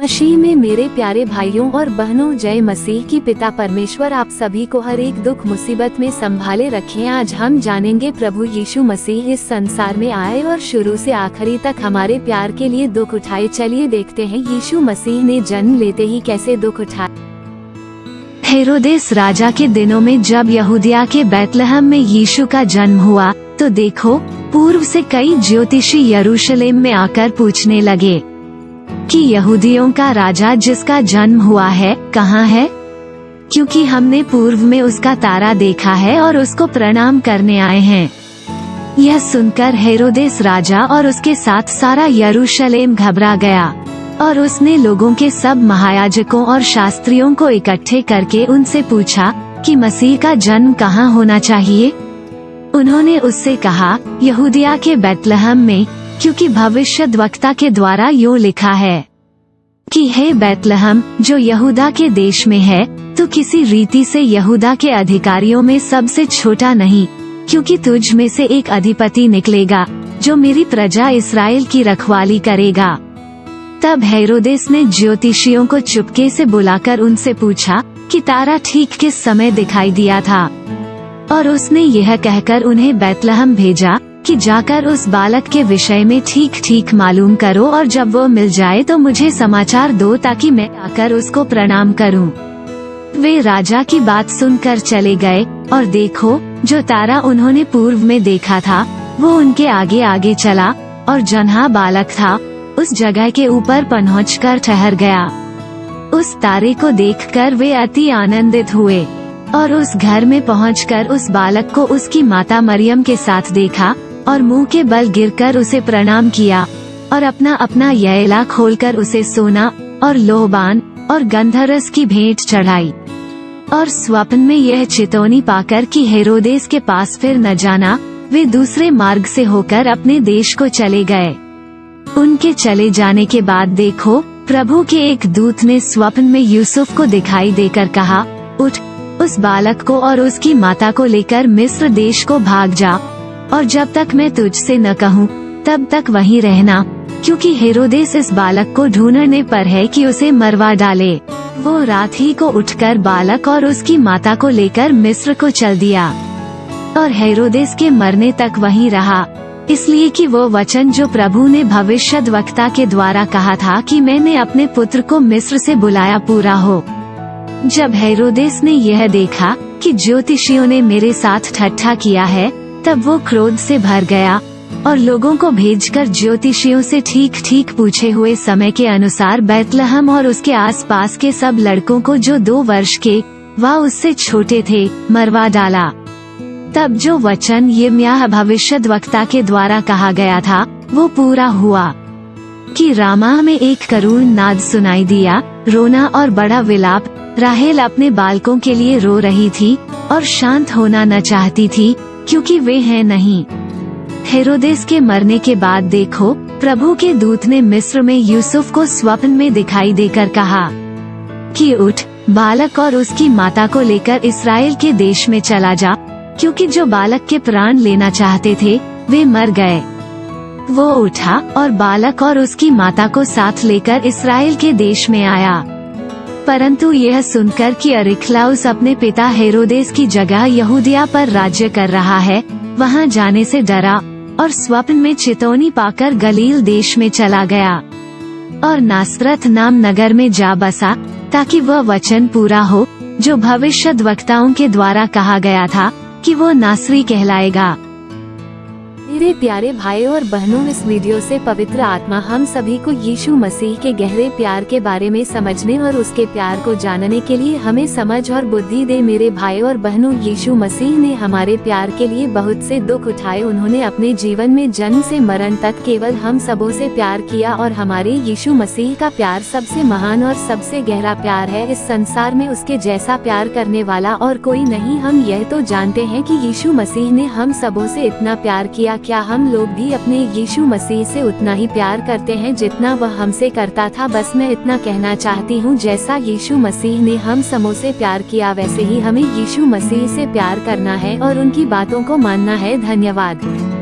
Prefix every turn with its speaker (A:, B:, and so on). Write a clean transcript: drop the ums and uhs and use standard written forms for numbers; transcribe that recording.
A: मसीह में मेरे प्यारे भाइयों और बहनों, जय मसीह की। पिता परमेश्वर आप सभी को हर एक दुख मुसीबत में संभाले रखें। आज हम जानेंगे प्रभु यीशु मसीह इस संसार में आए और शुरू से आखिरी तक हमारे प्यार के लिए दुख उठाए। चलिए देखते हैं यीशु मसीह ने जन्म लेते ही कैसे दुख उठाए।
B: हेरोदेस राजा के दिनों में जब यहूदिया के बैतलहम में यीशु का जन्म हुआ तो देखो, पूर्व से कई ज्योतिषी यरूशलेम में आकर पूछने लगे कि यहूदियों का राजा जिसका जन्म हुआ है कहाँ है, क्योंकि हमने पूर्व में उसका तारा देखा है और उसको प्रणाम करने आए हैं। यह सुनकर हेरोदेस राजा और उसके साथ सारा यरूशलेम घबरा गया और उसने लोगों के सब महायाजकों और शास्त्रियों को इकट्ठे करके उनसे पूछा कि मसीह का जन्म कहाँ होना चाहिए। उन्होंने उससे कहा, यहूदिया के बैतलहम में, क्योंकि भविष्यद्वक्ता के द्वारा यूं लिखा है कि हे बैतलहम जो यहूदा के देश में है, तो किसी रीति से यहूदा के अधिकारियों में सबसे छोटा नहीं, क्योंकि तुझ में से एक अधिपति निकलेगा जो मेरी प्रजा इस्राएल की रखवाली करेगा। तब हेरोदेस ने ज्योतिषियों को चुपके से बुलाकर उनसे पूछा कि तारा ठीक किस समय दिखाई दिया था, और उसने यह कहकर उन्हें बैतलहम भेजा कि जाकर उस बालक के विषय में ठीक ठीक मालूम करो, और जब वो मिल जाए तो मुझे समाचार दो ताकि मैं आकर उसको प्रणाम करूं। वे राजा की बात सुनकर चले गए, और देखो, जो तारा उन्होंने पूर्व में देखा था वो उनके आगे आगे चला, और जहाँ बालक था उस जगह के ऊपर पहुंचकर ठहर गया। उस तारे को देखकर वे अति आनंदित हुए और उस घर में पहुंचकर उस बालक को उसकी माता मरियम के साथ देखा और मुंह के बल गिरकर उसे प्रणाम किया, और अपना अपना यैला खोलकर उसे सोना और लोहबान और गंधरस की भेंट चढ़ाई। और स्वप्न में यह चेतावनी पाकर कि हेरोदेस के पास फिर न जाना, वे दूसरे मार्ग से होकर अपने देश को चले गए। उनके चले जाने के बाद देखो, प्रभु के एक दूत ने स्वप्न में यूसुफ को दिखाई देकर कहा, उठ, उस बालक को और उसकी माता को लेकर मिस्र देश को भाग जा, और जब तक मैं तुझसे न कहूँ तब तक वहीं रहना, क्योंकि हेरोदेस इस बालक को ढूंढने पर है कि उसे मरवा डाले। वो रात ही को उठकर बालक और उसकी माता को लेकर मिस्र को चल दिया, और हेरोदेस के मरने तक वहीं रहा, इसलिए कि वो वचन जो प्रभु ने भविष्यद्वक्ता के द्वारा कहा था कि मैंने अपने पुत्र को मिस्र से बुलाया पूरा हो। जब हेरोदेस ने यह देखा कि ज्योतिषियों ने मेरे साथ ठट्ठा किया है, तब वो क्रोध से भर गया और लोगों को भेजकर ज्योतिषियों से ठीक ठीक पूछे हुए समय के अनुसार बैतलहम और उसके आसपास के सब लड़कों को जो 2 वर्ष के व उससे छोटे थे मरवा डाला। तब जो वचन यिर्मयाह भविष्यद्वक्ता के द्वारा कहा गया था वो पूरा हुआ कि रामा में एक करुण नाद सुनाई दिया, रोना और बड़ा विलाप। राहेल अपने बालकों के लिए रो रही थी और शांत होना न चाहती थी, क्योंकि वे हैं नहीं। हेरोदेस के मरने के बाद देखो, प्रभु के दूत ने मिस्र में यूसुफ को स्वप्न में दिखाई देकर कहा कि उठ, बालक और उसकी माता को लेकर इस्राएल के देश में चला जा, क्योंकि जो बालक के प्राण लेना चाहते थे वे मर गए। वो उठा और बालक और उसकी माता को साथ लेकर इस्राएल के देश में आया। परंतु यह सुनकर कि अरिखलाउस अपने पिता हेरोदेस की जगह यहूदिया पर राज्य कर रहा है, वहां जाने से डरा और स्वप्न में चेतावनी पाकर गलील देश में चला गया और नासरत नाम नगर में जा बसा, ताकि वह वचन पूरा हो जो भविष्यद्वक्ताओं के द्वारा कहा गया था कि वो नासरी कहलाएगा।
A: मेरे प्यारे भाई और बहनों, इस वीडियो से पवित्र आत्मा हम सभी को यीशु मसीह के गहरे प्यार के बारे में समझने और उसके प्यार को जानने के लिए हमें समझ और बुद्धि दे। मेरे भाई और बहनों, यीशु मसीह ने हमारे प्यार के लिए बहुत से दुख उठाए। उन्होंने अपने जीवन में जन्म से मरण तक केवल हम सबों से प्यार किया, और हमारे यीशु मसीह का प्यार सबसे महान और सबसे गहरा प्यार है। इस संसार में उसके जैसा प्यार करने वाला और कोई नहीं। हम यह तो जानते हैं कि यीशु मसीह ने हम सबों से इतना प्यार किया। क्या हम लोग भी अपने यीशु मसीह से उतना ही प्यार करते हैं जितना वह हमसे करता था? बस मैं इतना कहना चाहती हूँ, जैसा यीशु मसीह ने हम सबों से प्यार किया वैसे ही हमें यीशु मसीह से प्यार करना है और उनकी बातों को मानना है। धन्यवाद।